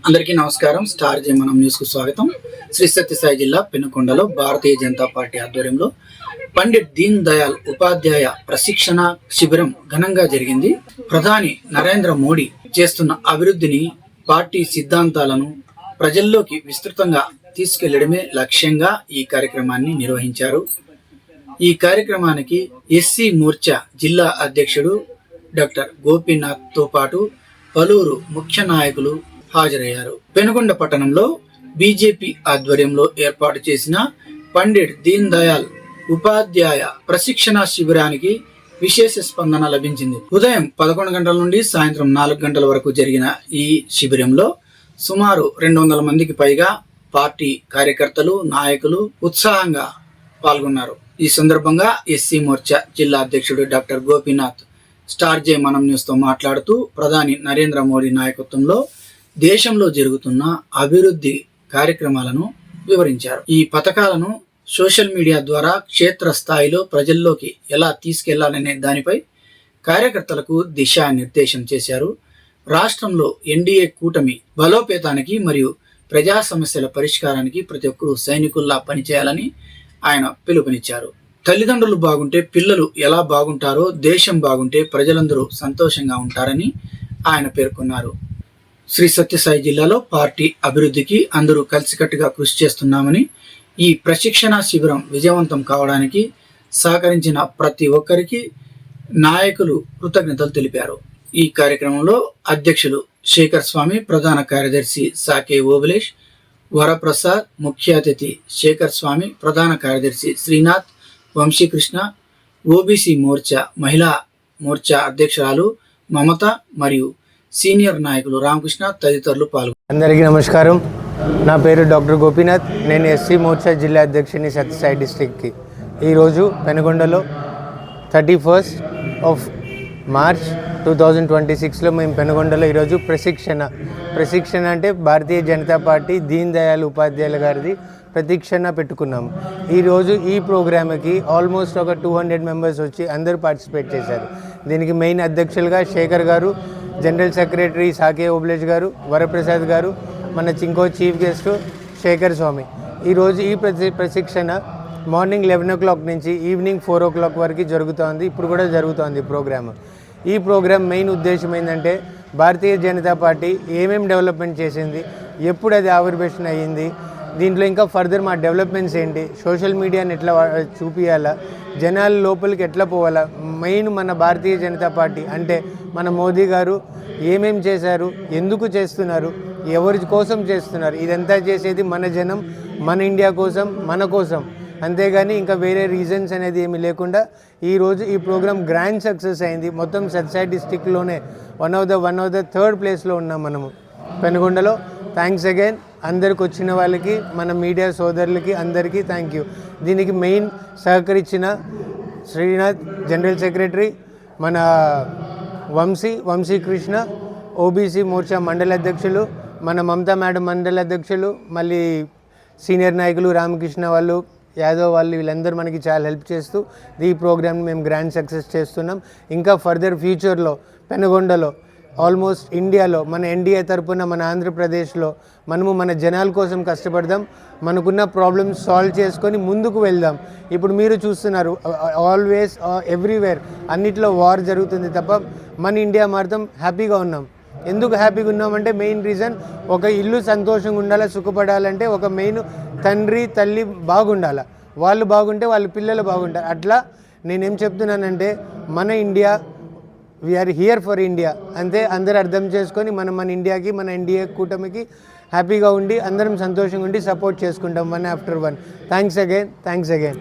అందరికీ నమస్కారం. స్టార్ జే మనం న్యూస్ కు స్వాగతం. శ్రీ సత్యసాయి జిల్లా పెనుకొండలో భారతీయ జనతా పార్టీ ఆధ్వర్యంలో పండిట్ దీన్ దయాళ్ ఉపాధ్యాయ ప్రశిక్షణ శిబిరం ఘనంగా జరిగింది. ప్రధాని నరేంద్ర మోడీ చేస్తున్న అభివృద్ధిని, పార్టీ సిద్ధాంతాలను ప్రజల్లోకి విస్తృతంగా తీసుకెళ్లడమే లక్ష్యంగా ఈ కార్యక్రమాన్ని నిర్వహించారు. ఈ కార్యక్రమానికి ఎస్సీ మోర్చా జిల్లా అధ్యక్షుడు డాక్టర్ గోపీనాథ్ తో పాటు పలువురు ముఖ్య నాయకులు హాజరయ్యారు. పెనుగొండ పట్టణంలో బీజేపీ ఆధ్వర్యంలో ఏర్పాటు చేసిన పండిట్ దీన్ దయాళ్ ఉపాధ్యాయ ప్రశిక్షణ శిబిరానికి విశేష స్పందన లభించింది. ఉదయం 11 గంటల నుండి సాయంత్రం 4 గంటల వరకు జరిగిన ఈ శిబిరంలో సుమారు 200 మందికి పైగా పార్టీ కార్యకర్తలు, నాయకులు ఉత్సాహంగా పాల్గొన్నారు. ఈ సందర్భంగా ఎస్సీ మోర్చా జిల్లా అధ్యక్షుడు డాక్టర్ గోపీనాథ్ స్టార్ జే మనం న్యూస్ తో మాట్లాడుతూ ప్రధాని నరేంద్ర మోడీ నాయకత్వంలో దేశంలో జరుగుతున్న అభివృద్ధి కార్యక్రమాలను వివరించారు. ఈ పథకాలను సోషల్ మీడియా ద్వారా క్షేత్ర స్థాయిలో ప్రజల్లోకి ఎలా తీసుకెళ్లాలనే దానిపై కార్యకర్తలకు దిశానిర్దేశం చేశారు. రాష్ట్రంలో ఎన్డీఏ కూటమి బలోపేతానికి మరియు ప్రజా సమస్యల పరిష్కారానికి ప్రతి ఒక్కరూ సైనికుల్లా పనిచేయాలని ఆయన పిలుపునిచ్చారు. తల్లిదండ్రులు బాగుంటే పిల్లలు ఎలా బాగుంటారో, దేశం బాగుంటే ప్రజలందరూ సంతోషంగా ఉంటారని ఆయన పేర్కొన్నారు. శ్రీ సత్యసాయి జిల్లాలో పార్టీ అభివృద్ధికి అందరూ కలిసికట్టుగా కృషి చేస్తున్నామని, ఈ ప్రశిక్షణ శిబిరం విజయవంతం కావడానికి సహకరించిన ప్రతి ఒక్కరికి నాయకులు కృతజ్ఞతలు తెలిపారు. ఈ కార్యక్రమంలో అధ్యక్షులు శేఖర్ స్వామి, ప్రధాన కార్యదర్శి సాకే ఓబులేష్, వరప్రసాద్, ముఖ్య అతిథి శేఖర్ స్వామి, ప్రధాన కార్యదర్శి శ్రీనాథ్, వంశీకృష్ణ, ఓబీసీ మోర్చా మహిళా మోర్చా అధ్యక్షురాలు మమత మరియు సీనియర్ నాయకులు రామకృష్ణ తదితరులు పాల్గొన్నారు. అందరికీ నమస్కారం. నా పేరు డాక్టర్ గోపీనాథ్. నేను ఎస్సీ మోర్చా జిల్లా అధ్యక్షుని సత్యసాయి డిస్ట్రిక్ట్కి. ఈరోజు పెనుగొండలో 31 మార్చ్ 2026లో మేము పెనుగొండలో ఈరోజు ప్రశిక్షణ అంటే భారతీయ జనతా పార్టీ దీన్ దయాళ్ ఉపాధ్యాయుల గారిది ప్రశిక్షణ పెట్టుకున్నాము. ఈరోజు ఈ ప్రోగ్రామ్కి ఆల్మోస్ట్ ఒక 200 మెంబర్స్ వచ్చి అందరూ పార్టిసిపేట్ చేశారు. దీనికి మెయిన్ అధ్యక్షులుగా శేఖర్ గారు, జనరల్ సెక్రటరీ సాకే ఓబులేష్ గారు, వరప్రసాద్ గారు, మన ఇంకో చీఫ్ గెస్ట్ శేఖర్ స్వామి. ఈరోజు ఈ ప్రశిక్షణ మార్నింగ్ 11 o'clock నుంచి ఈవినింగ్ 4 o'clock వరకు జరుగుతోంది. ఇప్పుడు కూడా జరుగుతోంది ప్రోగ్రామ్. ఈ ప్రోగ్రామ్ మెయిన్ ఉద్దేశం ఏంటంటే భారతీయ జనతా పార్టీ ఏమేమి డెవలప్మెంట్ చేసింది, ఎప్పుడు అది ఆవిర్భాషణ అయ్యింది, దీంట్లో ఇంకా ఫర్దర్ మా డెవలప్మెంట్స్ ఏంటి, సోషల్ మీడియాని ఎట్లా చూపించాలా, జనాల లోపలికి ఎట్లా పోవాలా, మెయిన్ మన భారతీయ జనతా పార్టీ అంటే మన మోదీ గారు ఏమేం చేశారు, ఎందుకు చేస్తున్నారు, ఎవరి కోసం చేస్తున్నారు, ఇదంతా చేసేది మన జనం, మన ఇండియా కోసం, మన కోసం, అంతేగాని ఇంకా వేరే రీజన్స్ అనేది ఏమీ లేకుండా ఈరోజు ఈ ప్రోగ్రామ్ గ్రాండ్ సక్సెస్ అయింది. మొత్తం సత్యసాయి డిస్ట్రిక్ట్లోనే వన్ ఆఫ్ ద థర్డ్ ప్లేస్లో ఉన్నాం మనము పెనుగొండలో. థ్యాంక్స్ అగైన్ అందరికి వచ్చిన వాళ్ళకి, మన మీడియా సోదరులకి అందరికీ థ్యాంక్ యూ. దీనికి మెయిన్ సహకరించిన శ్రీనాథ్ జనరల్ సెక్రటరీ, మన వంశీకృష్ణ ఓబీసీ మోర్చా మండల అధ్యక్షులు, మన మమతా మేడం మండల అధ్యక్షులు, మళ్ళీ సీనియర్ నాయకులు రామకృష్ణ వాళ్ళు, యాదవ్ వాళ్ళు, వీళ్ళందరూ మనకి చాలా హెల్ప్ చేస్తూ ఈ ప్రోగ్రామ్ని మేము గ్రాండ్ సక్సెస్ చేస్తున్నాం. ఇంకా ఫర్దర్ ఫ్యూచర్లో పెనుగొండలో ఆల్మోస్ట్ ఇండియాలో మన ఎన్డీఏ తరపున మన ఆంధ్రప్రదేశ్లో మనము మన జనాల కోసం కష్టపడదాం, మనకున్న ప్రాబ్లమ్స్ సాల్వ్ చేసుకొని ముందుకు వెళ్దాం. ఇప్పుడు మీరు చూస్తున్నారు ఆల్వేస్ ఎవ్రీవేర్ అన్నిట్లో వార్ జరుగుతుంది తప్ప మన ఇండియా మాత్రం హ్యాపీగా ఉన్నాం. ఎందుకు హ్యాపీగా ఉన్నామంటే మెయిన్ రీజన్ ఒక ఇల్లు సంతోషంగా ఉండాలి, సుఖపడాలంటే ఒక మెయిన్ తండ్రి తల్లి బాగుండాలి, వాళ్ళు బాగుంటే వాళ్ళ పిల్లలు బాగుంటారు. అట్లా నేనేం చెప్తున్నానంటే మన India, we are here for India అంతే. అందరూ అర్థం చేసుకొని మన ఇండియాకి, మన ఎన్డీఏ కూటమికి హ్యాపీగా ఉండి అందరం సంతోషంగా ఉండి సపోర్ట్ చేసుకుంటాం 1 after 1. Thanks again.